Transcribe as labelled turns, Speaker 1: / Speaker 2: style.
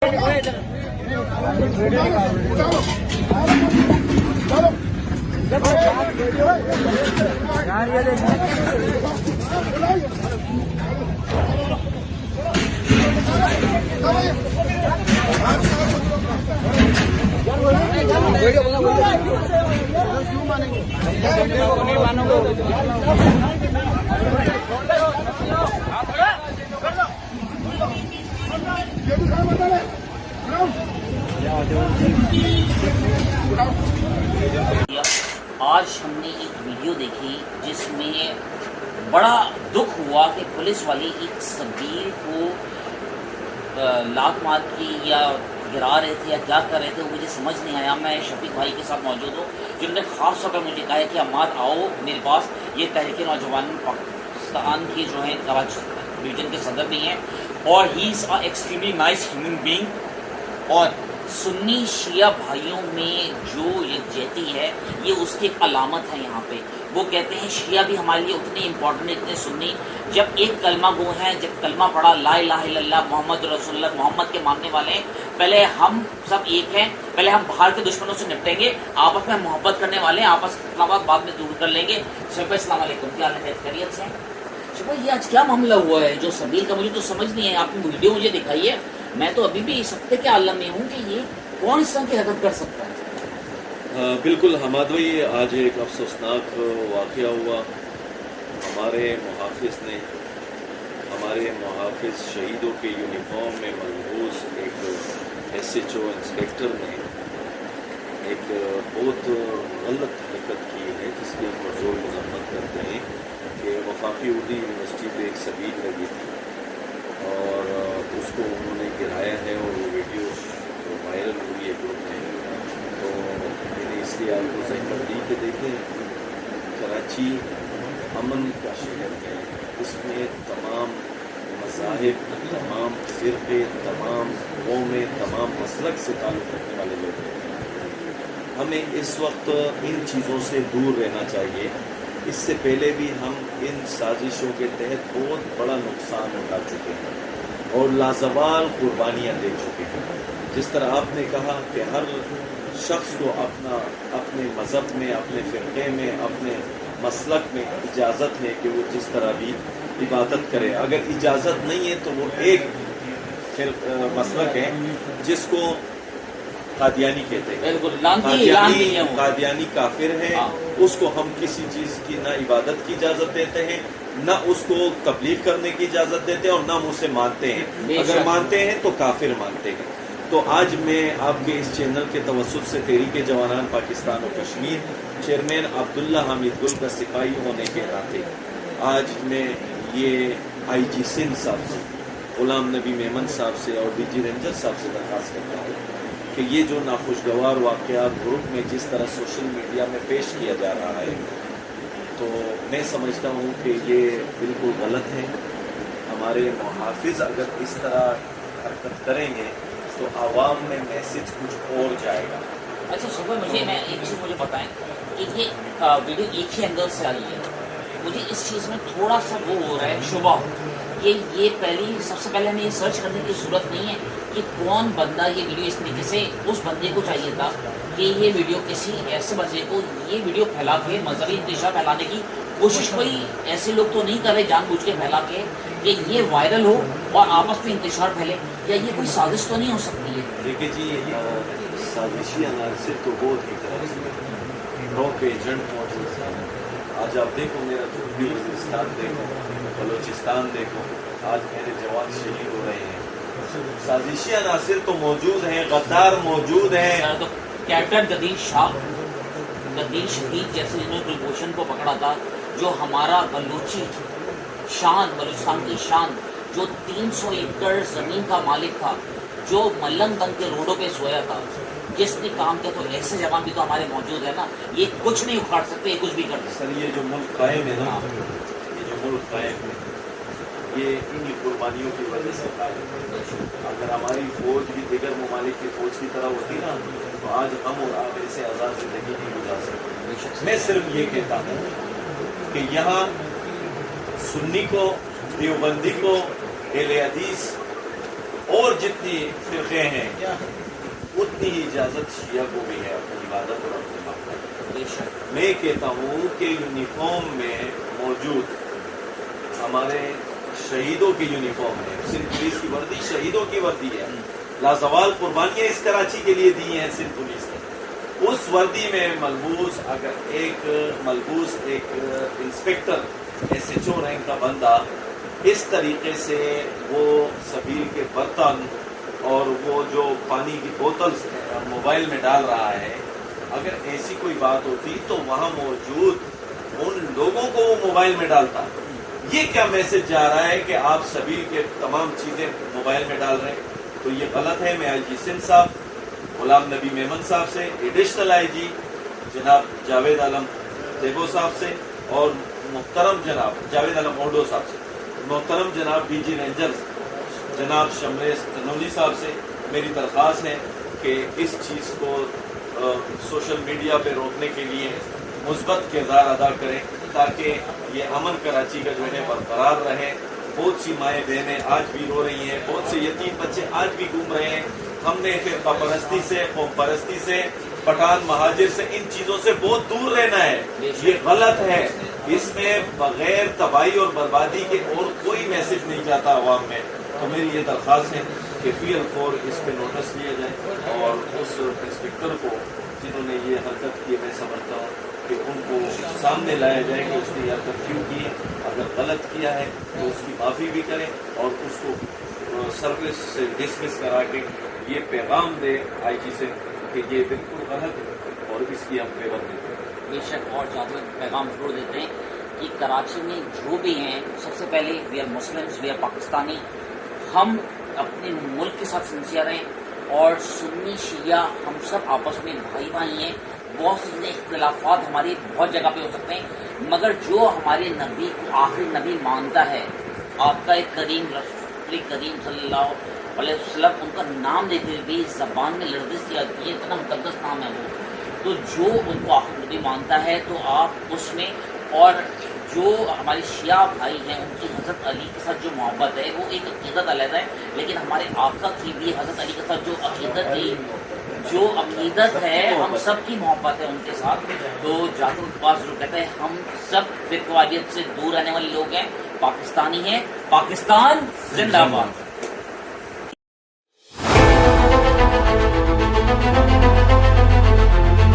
Speaker 1: آج ہم نے ایک ویڈیو دیکھی جس میں بڑا دکھ ہوا کہ پولیس والے ایک صغیر کو لات مار کی یا گرا رہے تھے یا کیا کر رہے تھے، وہ مجھے سمجھ نہیں آیا۔ میں شفیق بھائی کے ساتھ موجود ہوں جنہوں نے خاص طور پر مجھے کہا ہے کہ عماد آؤ میرے پاس، یہ تحریک نوجوان پاکستان کی جو ہیں کراچی ڈویژن کے صدر بھی ہیں، اور ہی از اے ایکسٹریملی نائس ہیومن بینگ، اور سنی شیعہ بھائیوں میں جو یکجہتی ہے یہ اس کی ایک علامت ہے۔ یہاں پہ وہ کہتے ہیں شیعہ بھی ہمارے لیے اتنے امپورٹنٹ، اتنے سنی، جب ایک کلمہ گو ہیں، جب کلمہ پڑھا لا الہ الا اللہ محمد رسول اللہ، محمد کے ماننے والے ہیں، پہلے ہم سب ایک ہیں، پہلے ہم باہر کے دشمنوں سے نپٹیں گے، آپس میں محبت کرنے والے ہیں، آپس کے اختلافات بعد میں دور کر لیں گے۔ شفیق بھائی السلام علیکم، کیا حال ہے؟ خیریت سے ہیں؟ شفیق بھائی یہ آج کیا معاملہ ہوا ہے جو سبیل کا؟ مجھے تو سمجھ نہیں ہے، آپ نے ویڈیو مجھے دکھائی ہے، میں تو ابھی بھی سکتے کے عالم میں ہوں کہ یہ کون اس طرح کی حرکت کر سکتا ہے؟
Speaker 2: بالکل حماد بھائی، آج ایک افسوسناک واقعہ ہوا۔ ہمارے محافظ شہیدوں کے یونیفارم میں ملبوس ایک SHO انسپیکٹر نے ایک بہت غلط حرکت کی ہے جس کی ہم زور مذمت کرتے ہیں کہ وفاقی اردو یونیورسٹی پہ ایک سبیل لگی تھی اور اس کو انہوں نے گرایا ہے، اور وہ ویڈیو وائرل ہوئی ہے گروپ میں۔ تو میں نے اس لیے آپ کو زحمت دی کہ دیکھیں کراچی امن کا شہر ہے، اس میں تمام مذاہب، تمام فرقے، تمام قومیں، تمام مسلک سے تعلق رکھنے والے لوگ ہیں۔ ہمیں اس وقت ان چیزوں سے دور رہنا چاہیے۔ اس سے پہلے بھی ہم ان سازشوں کے تحت بہت بڑا نقصان اٹھا چکے ہیں اور لازوال قربانیاں دے چکے ہیں۔ جس طرح آپ نے کہا کہ ہر شخص کو اپنے مذہب میں، اپنے فرقے میں، اپنے مسلک میں اجازت ہے کہ وہ جس طرح بھی عبادت کرے۔ اگر اجازت نہیں ہے تو وہ ایک مسلک ہے جس کو قادیانی کہتے ہیں، قادیانی کافر ہے، اس کو ہم کسی چیز کی نہ عبادت کی اجازت دیتے ہیں، نہ اس کو تبلیغ کرنے کی اجازت دیتے ہیں، اور نہ ہم اسے مانتے ہیں۔ اگر مانتے ہیں تو کافر مانتے ہیں۔ تو آج میں آپ کے اس چینل کے توسط سے تحریک جوانان پاکستان و کشمیر چیئرمین عبداللہ حامد گل کا سپاہی ہونے کے ناطے آج میں یہ IG سندھ صاحب سے، غلام نبی میمن صاحب سے اور DG رینجر صاحب سے درخواست کرتا ہوں کہ یہ جو ناخوشگوار واقعات گروپ میں جس طرح سوشل میڈیا میں پیش کیا جا رہا ہے، تو میں سمجھتا ہوں کہ یہ بالکل غلط ہے۔ ہمارے محافظ اگر اس طرح حرکت کریں گے تو عوام میں میسج کچھ اور جائے گا۔
Speaker 1: اچھا صبح میں ایک چیز مجھے بتائیں کہ یہ ویڈیو ایک ہی اینگل سے آئی ہے، مجھے اس چیز میں تھوڑا سا وہ ہو رہا ہے شبہ کہ یہ سب سے پہلے ہمیں یہ سرچ کرنے کی ضرورت نہیں ہے کہ کون بندہ یہ ویڈیو اس طریقے سے، اس بندے کو چاہیے تھا کہ یہ ویڈیو کسی ایسے بندے کو یہ ویڈیو پھیلا کے مذہبی انتشار پھیلانے کی کوشش کوئی ایسے لوگ تو نہیں کر رہے جان بوجھ کے پھیلا کے کہ یہ وائرل ہو اور آپس میں انتشار پھیلے، یا یہ کوئی سازش تو نہیں ہو سکتی ہے؟
Speaker 2: دیکھیے جی، سازشی عناصر تو بہت ہی طرح سے روک ایجنٹ موجود ہے۔ آج آپ دیکھو میرا وزیرستان دیکھو، بلوچستان دیکھو، آج میرے جوان شہید ہو رہے ہیں۔ سازشی عناصر تو موجود ہیں، غدار موجود ہیں۔
Speaker 1: تو کیپٹن گدیر شہید جیسے جنہوں نے کلبھوشن کو پکڑا تھا، جو ہمارا بلوچستان کی شان، جو 300 ایکڑ زمین کا مالک تھا، جو ملنگ بن کے روڈوں پہ سویا تھا، جس نے کام کیا، تو ایسے جوان بھی تو ہمارے موجود ہے نا۔ یہ کچھ نہیں اکھاڑ سکتے، یہ کچھ بھی کر سکتے۔
Speaker 2: سر یہ جو ملک قائم ہے نا، یہ جو ملک قائم ہے، یہ انہی قربانیوں کی وجہ سے قائم ہے۔ اگر ہماری فوج بھی دیگر ممالک کی فوج کی طرح ہوتی نا تو آج ہم اور آپ ایسے آزاد زندگی نہیں گزار سکتے۔ میں صرف یہ کہتا ہوں کہ یہاں سنی کو، دیوبندی کو، اہل حدیث اور جتنی فرقے ہیں اتنی ہی اجازت شیعہ کو بھی ہے اپنی عبادت اور اپنے معاملات. میں کہتا ہوں کہ یونیفارم میں موجود ہمارے شہیدوں کی یونیفارم ہے, سندھ پولیس کی وردی شہیدوں کی وردی ہے, لازوال قربانیاں اس کراچی کے لیے دی ہیں سندھ پولیس نے. اس وردی میں ملبوس اگر ایک انسپیکٹر SHO رینک کا بندہ اس طریقے سے وہ سبیل کے برتن اور وہ جو پانی کی بوتل موبائل میں ڈال رہا ہے, اگر ایسی کوئی بات ہوتی تو وہاں موجود ان لوگوں کو وہ موبائل میں ڈالتا. یہ کیا میسج جا رہا ہے کہ آپ سبیل کے تمام چیزیں موبائل میں ڈال رہے ہیں؟ تو یہ غلط ہے. میں IG سندھ صاحب, غلام نبی میمن صاحب سے, ایڈیشنل IG جناب جاوید عالم دیبو صاحب سے, اور محترم جناب جاوید عالم اوڈو صاحب سے, محترم جناب DG رینجرز جناب شمریز تنولی صاحب سے میری درخواست ہے کہ اس چیز کو سوشل میڈیا پہ روکنے کے لیے مثبت کردار ادا کریں تاکہ یہ امن کراچی کا جو ہے برقرار رہے. بہت سی مائیں بہنیں آج بھی رو رہی ہیں, بہت سے یتیم بچے آج بھی گھوم رہے ہیں. ہم نے فرقہ پرستی سے, قوم پرستی سے, پٹھان مہاجر سے, ان چیزوں سے بہت دور رہنا ہے. یہ غلط ہے. اس میں بغیر تباہی اور بربادی کے اور کوئی میسج نہیں جاتا عوام میں. تو میری یہ درخواست ہے کہ فی الفور اس پہ نوٹس لیا جائے اور اس انسپیکٹر کو جنہوں نے یہ حرکت کی, میں سمجھتا ہوں کہ ان کو سامنے لایا جائے کہ اس نے یہ حرکت کیوں کی ہے. اگر غلط کیا ہے تو اس کی معافی بھی کریں اور اس کو سروس سے ڈسمس کرا کے یہ پیغام دے IG سے کہ یہ بالکل غلط ہے اور اس کی ہم پیور دیتے ہیں.
Speaker 1: بے شک, اور زیادہ پیغام ضرور دیتے ہیں کہ کراچی میں جو بھی ہیں, سب سے پہلے we are Muslims, we are Pakistani. ہم اپنے ملک کے ساتھ سنسیئر ہیں اور سنی شیعہ ہم سب آپس میں بھائی بھائی ہیں. بہت سے اختلافات ہماری بہت جگہ پہ ہو سکتے ہیں, مگر جو ہمارے نبی کو آخری نبی مانتا ہے, آپ کا ایک کریم رسول کریم صلی اللہ علیہ وسلم, ان کا نام لیتے ہوئے بھی زبان میں لرزش سی آتی ہے, اتنا مقدس نام ہے وہ. تو جو ان کو آخری نبی مانتا ہے تو آپ اس میں, اور جو ہمارے شیعہ بھائی ہیں ان کی حضرت علی کے ساتھ جو محبت ہے وہ ایک عقیدت علیحدہ ہے, لیکن ہمارے آقا کی بھی حضرت علی کے ساتھ جو عقیدت ہے ہم سب کی محبت ہے ان کے ساتھ. تو جعفر عباس ضرور کہتے ہیں ہم سب فرقواریت سے دور رہنے والے لوگ ہیں, پاکستانی ہیں, پاکستان زندہ باد.